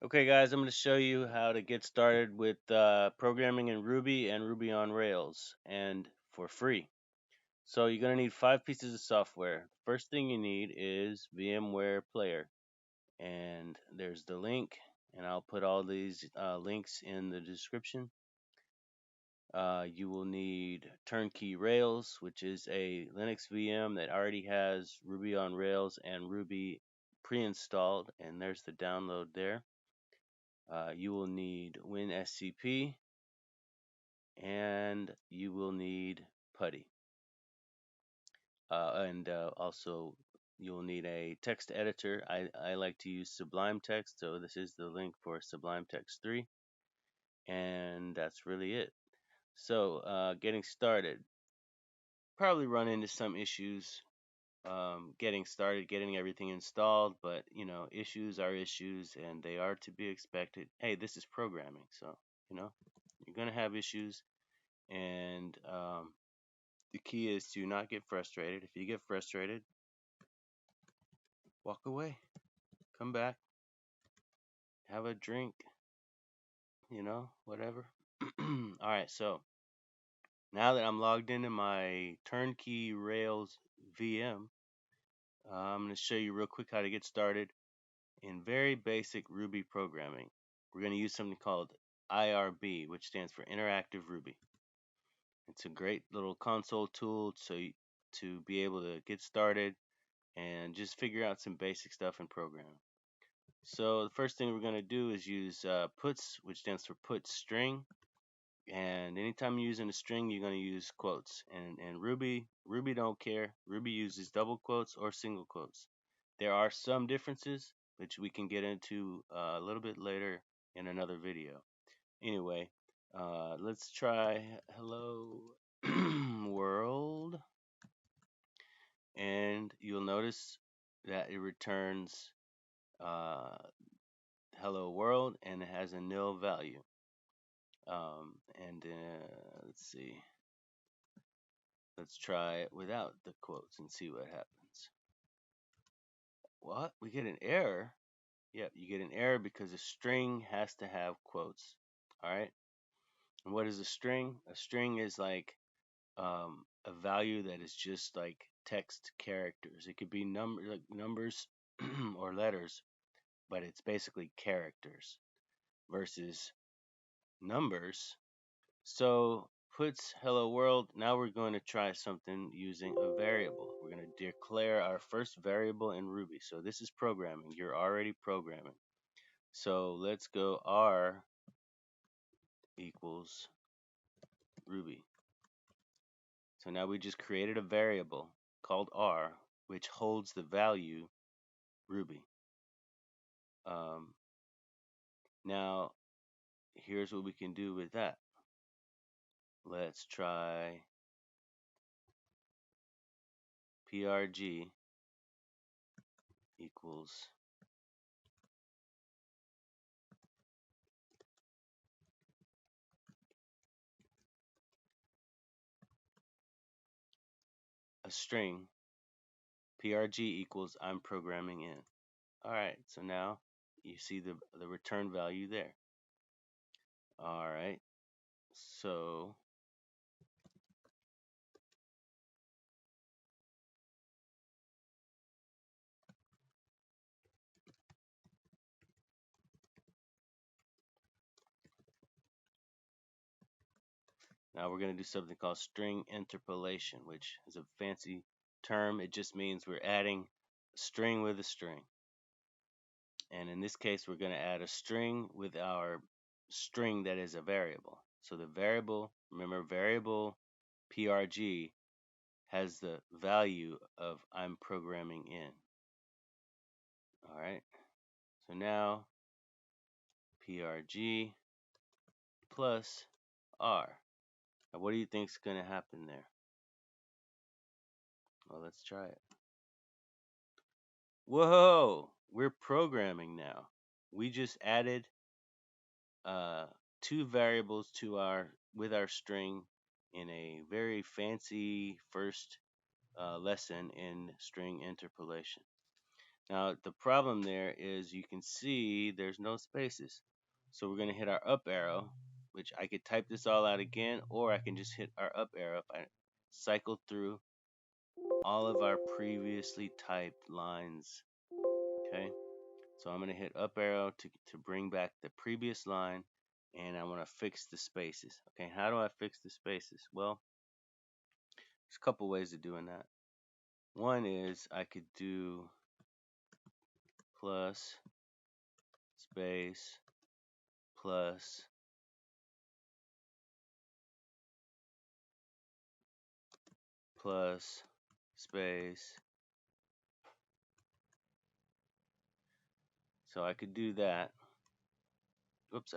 Okay, guys, I'm going to show you how to get started with programming in Ruby and Ruby on Rails, and for free. So you're going to need 5 pieces of software. First thing you need is VMWARE Player, and there's the link, and I'll put all these links in the description. You will need TURNKEY Rails, which is a Linux VM that already has Ruby on Rails and Ruby pre-installed, and there's the download there. You will need WinSCP, and you will need PUTTY. And also, you'll need a text editor. I like to use Sublime Text, so this is the link for Sublime Text 3. And that's really it. So, getting started. Probably run into some issues getting started, getting everything installed, but issues are issues and they are to be expected. Hey, this is programming, so you're gonna have issues, and the key is to not get frustrated. If you get frustrated, walk away, come back, have a drink, whatever. All right, so now that I'm logged into my Turnkey Rails VM, I'm going to show you real quick how to get started in very basic Ruby programming. We're going to use something called IRB, which stands for Interactive Ruby. It's a great little console tool to be able to get started and just figure out some basic stuff in programming. So the first thing we're going to do is use puts, which stands for put string. And anytime you're using a string, you're going to use quotes. And Ruby don't care. Ruby uses double quotes or single quotes. There are some differences, which we can get into a little bit later in another video. Anyway, let's try hello world. And you'll notice that it returns uh, hello world, and it has a nil value. And let's see. Let's try it without the quotes and see what happens. What? We get an error? Yep, you get an error because a string has to have quotes. Alright? And what is a string? A string is like a value that is just like text characters. It could be numbers or letters, but it's basically characters versus numbers. So puts hello world. Now we're going to try something using a variable. We're going to declare our first variable in Ruby. So this is programming. You're already programming. So let's go R equals Ruby. So now we just created a variable called R, which holds the value Ruby. Now here's what we can do with that. Let's try PRG equals a string. PRG equals I'm programming in. Alright, so now you see the return value there. Alright, so now we're going to do something called string interpolation, which is a fancy term. It just means we're adding a string with a string. And in this case, we're going to add a string with our string that is a variable. So the variable, remember, variable PRG has the value of I'm programming in. Alright, so now PRG plus R. Now what do you think is going to happen there? Well, let's try it. Whoa, we're programming now. We just added two variables to with our string in a very fancy first lesson in string interpolation. Now the problem there is you can see there's no spaces. So we're going to hit our up arrow, which I could type this all out again, or I can just hit our up arrow if I cycle through all of our previously typed lines. Okay, so I'm going to hit up arrow to bring back the previous line, and I want to fix the spaces. Okay, how do I fix the spaces? Well, there's a couple ways of doing that. One is I could do plus space plus plus space. So I could do that. Whoops,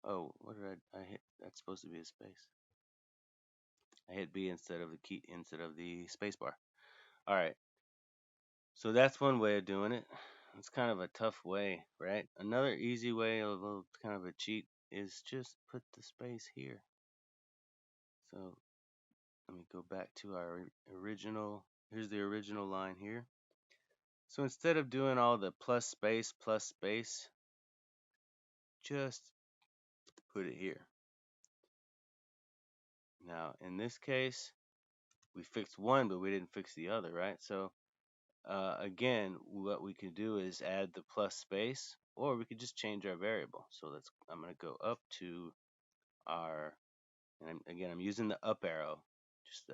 oh, what did I hit? That's supposed to be a space. I hit B instead of the key, instead of the space bar. All right. So that's one way of doing it. It's kind of a tough way, right? Another easy way, a little kind of a cheat, is just put the space here. So let me go back to our original. Here's the original line here. So instead of doing all the plus space, just put it here. Now, in this case, we fixed one, but we didn't fix the other, right? So again, what we could do is add the plus space, or we could just change our variable. So I'm going to go up to our, and again, I'm using the up arrow, just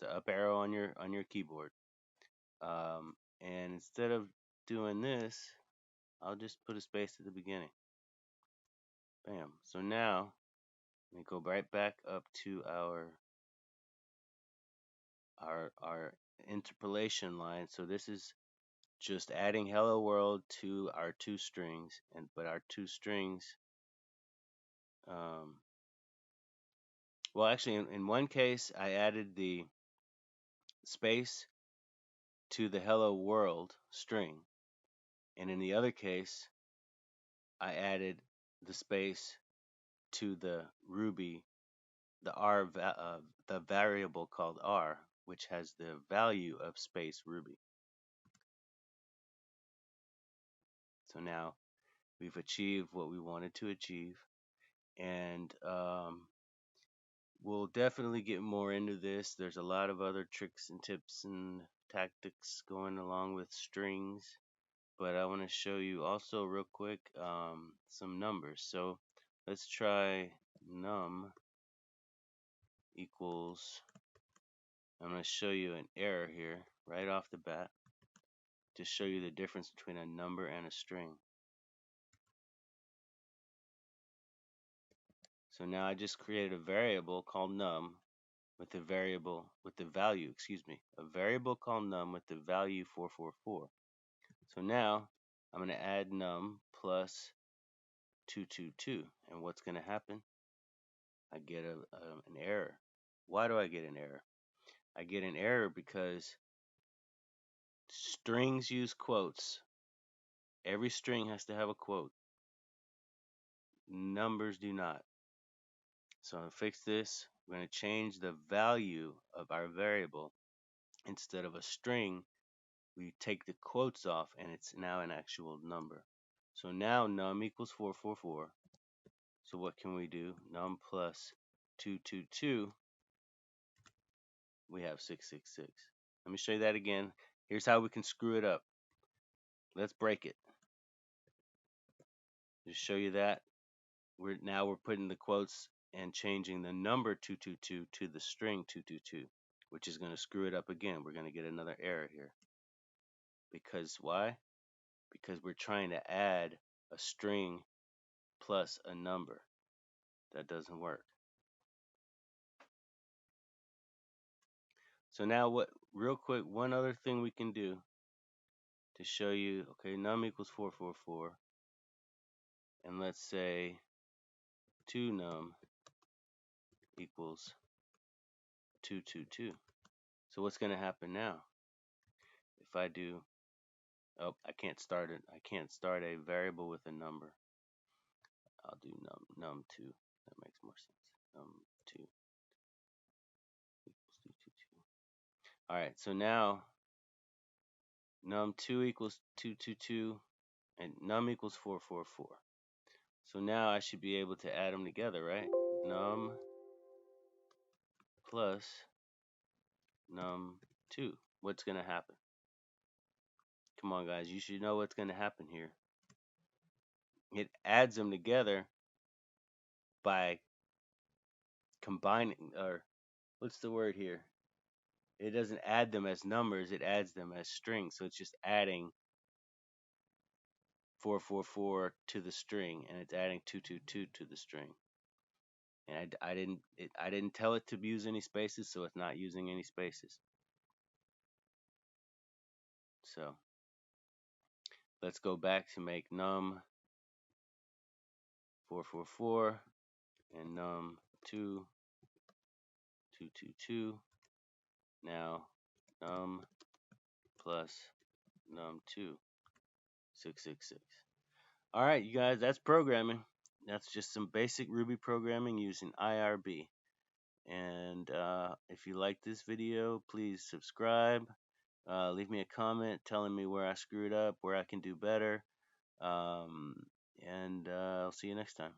the up arrow on your keyboard. And instead of doing this, I'll just put a space at the beginning. Bam. So now, let me go right back up to our interpolation line. So this is just adding hello world to our two strings, but our two strings, well, actually, in one case, I added the space to the hello world string, and in the other case, I added the space to the Ruby, the variable called R, which has the value of space Ruby. So now we've achieved what we wanted to achieve, and we'll definitely get more into this. There's a lot of other tricks and tips and tactics going along with strings, but I want to show you also real quick some numbers. So let's try num equals, I'm going to show you an error here right off the bat to show you the difference between a number and a string. So now I just created a variable called num with the value, a variable called num with the value 444. So now I'm going to add num plus 222, and what's going to happen? I get an error. Why do I get an error? I get an error because strings use quotes. Every string has to have a quote. Numbers do not. So to fix this, we're going to change the value of our variable. Instead of a string, we take the quotes off, and it's now an actual number. So now num equals 444. So what can we do? Num plus 222, we have 666. Let me show you that again. Here's how we can screw it up. Let's break it. Just show you that. We're putting the quotes and changing the number 222 to the string 222, which is going to screw it up again. We're going to get another error here. Because why? Because we're trying to add a string plus a number. That doesn't work. So now real quick, one other thing we can do to show you, okay, num equals 444, and let's say 2num equals 222. So what's going to happen now? If I do, oh, I can't start it. I can't start a variable with a number. I'll do num2. That makes more sense. Num2 equals 222. All right, so now num2 equals 222 and num equals 444. So now I should be able to add them together, right? Num plus num2. What's going to happen? Come on, guys. You should know what's going to happen here. It adds them together by combining, or what's the word here? It doesn't add them as numbers. It adds them as strings. So it's just adding 444 to the string, and it's adding 222 to the string. And I didn't tell it to use any spaces, so it's not using any spaces. So let's go back to make num 444 and num 2 222. Now num plus num 2 666. All right, you guys, that's programming. That's just some basic Ruby programming using IRB. And if you like this video, please subscribe. Leave me a comment telling me where I screwed up, where I can do better. And I'll see you next time.